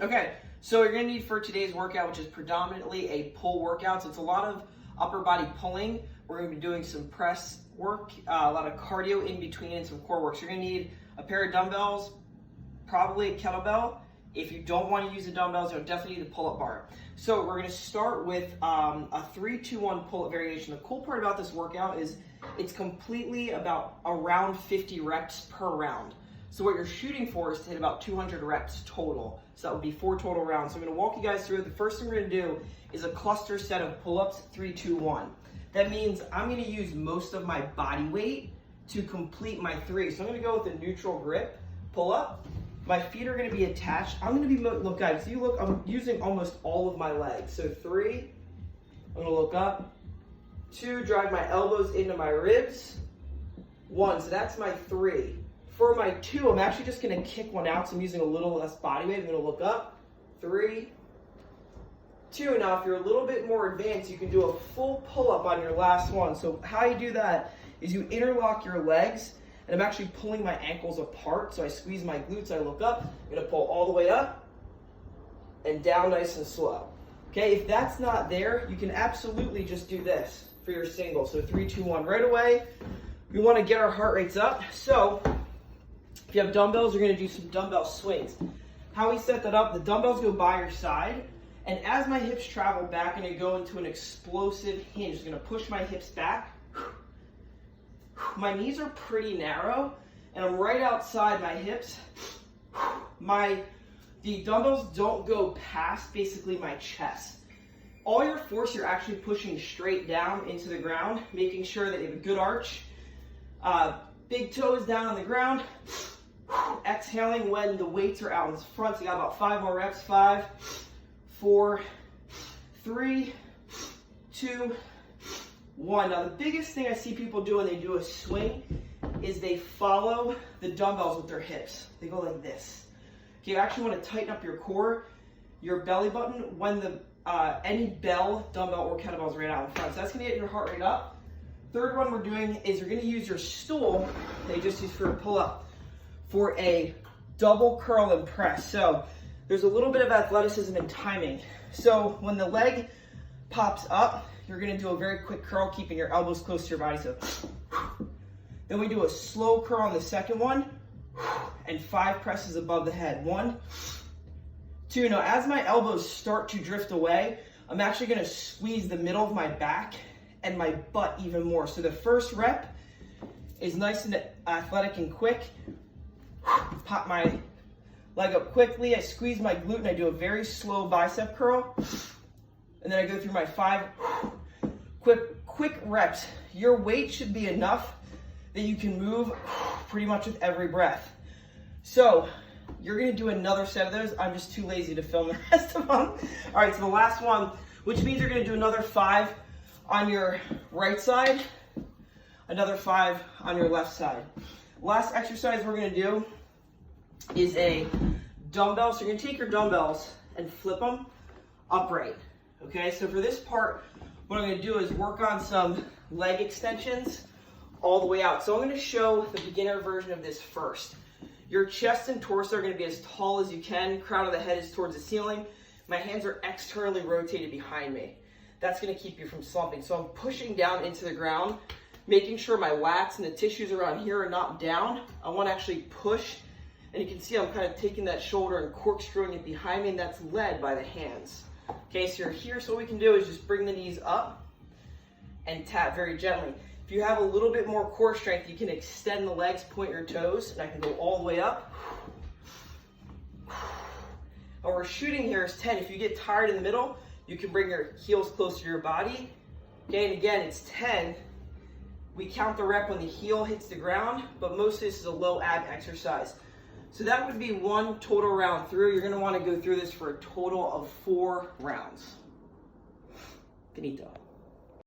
Okay, so you're gonna need for today's workout, which is predominantly a pull workout. So it's a lot of upper body pulling. We're gonna be doing some press work, a lot of cardio in between, and some core work. So you're gonna need a pair of dumbbells, probably a kettlebell. If you don't want to use the dumbbells, you'll definitely need a pull-up bar. So we're gonna start with a 3-2-1 pull-up variation. The cool part about this workout is it's completely about around 50 reps per round. So what you're shooting for is to hit about 200 reps total. So that would be 4 total rounds. So I'm gonna walk you guys through it. The first thing we're gonna do is a cluster set of pull-ups, 3-2-1. That means I'm gonna use most of my body weight to complete my 3. So I'm gonna go with a neutral grip pull-up. My feet are gonna be attached. I'm gonna be, look guys, you look, I'm using almost all of my legs. So 3, I'm gonna look up. 2, drive my elbows into my ribs. 1, so that's my 3. For my 2, I'm actually just gonna kick one out, so I'm using a little less body weight. I'm gonna look up, 3, 2. Now, if you're a little bit more advanced, you can do a full pull-up on your last one. So how you do that is you interlock your legs, and I'm actually pulling my ankles apart. So I squeeze my glutes, I look up, I'm gonna pull all the way up, and down nice and slow. Okay, if that's not there, you can absolutely just do this for your single. So 3-2-1 right away. We wanna get our heart rates up. So if you have dumbbells, you're gonna do some dumbbell swings. How we set that up, the dumbbells go by your side, and as my hips travel back, I'm gonna go into an explosive hinge. I'm gonna push my hips back. My knees are pretty narrow, and I'm right outside my hips. The dumbbells don't go past basically my chest. All your force, you're actually pushing straight down into the ground, making sure that you have a good arch. Big toes down on the ground. Exhaling when the weights are out in front. So you got about 5 more reps. 5, 4, 3, 2, 1. Now the biggest thing I see people do when they do a swing is they follow the dumbbells with their hips. They go like this. Okay, you actually want to tighten up your core, your belly button when the any bell, dumbbell, or kettlebell is right out in front. So that's going to get your heart rate up. Third one we're doing is you're going to use your stool that you just used for a pull-up for a double curl and press. So there's a little bit of athleticism and timing. So when the leg pops up, you're gonna do a very quick curl, keeping your elbows close to your body. So then we do a slow curl on the second one, and 5 presses above the head. 1, 2. Now as my elbows start to drift away, I'm actually gonna squeeze the middle of my back and my butt even more. So the first rep is nice and athletic and quick. Pop my leg up quickly, I squeeze my glute, and I do a very slow bicep curl. And then I go through my 5 quick reps. Your weight should be enough that you can move pretty much with every breath. So you're gonna do another set of those. I'm just too lazy to film the rest of them. All right, so the last one, which means you're gonna do another 5 on your right side, another 5 on your left side. Last exercise we're gonna do is a dumbbell. So you're gonna take your dumbbells and flip them upright. Okay, so for this part, what I'm gonna do is work on some leg extensions all the way out. So I'm gonna show the beginner version of this first. Your chest and torso are gonna be as tall as you can. Crown of the head is towards the ceiling. My hands are externally rotated behind me. That's gonna keep you from slumping. So I'm pushing down into the ground, making sure my lats and the tissues around here are not down. I wanna actually push, and you can see I'm kind of taking that shoulder and corkscrewing it behind me, and that's led by the hands. Okay, so you're here, so what we can do is just bring the knees up and tap very gently. If you have a little bit more core strength, you can extend the legs, point your toes, and I can go all the way up. And we're shooting here is 10. If you get tired in the middle, you can bring your heels closer to your body. Okay, and again, it's 10. We count the rep when the heel hits the ground, but most of this is a low ab exercise. So that would be 1 total round through. You're gonna wanna go through this for a total of 4 rounds. Finito.